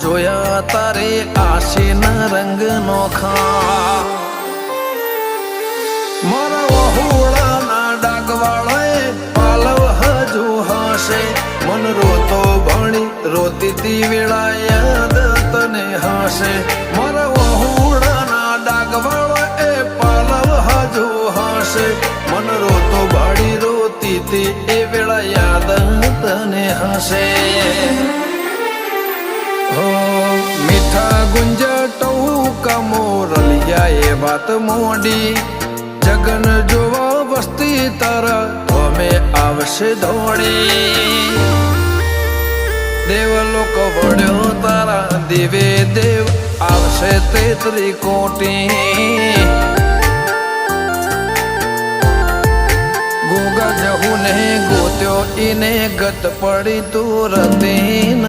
જોયા તારે આશીના રંગ નોખા મારા વહુડાના ડાગવાળાએ પાલવ હજુ હશે મન રોતો ભણી રોતી તી વેળા યાદ તને હશે મારા વહુડાના ડાગવાળાએ પાલવ હજુ હશે મન રોતો ભાડી રોતી તી એ વેળા યાદ તને હશે મીઠા ગુંજા ટૌકા મોરલિયા એ વાત મોડી જગન જોવા વસ્તી તારા અમે આવશે દોડી દેવલોક વળ્યો તારા દેવે દેવ આવશે 33 કોટી ગોગા જહુ ને ગોત્યો ઈને ગત પડી તું રતી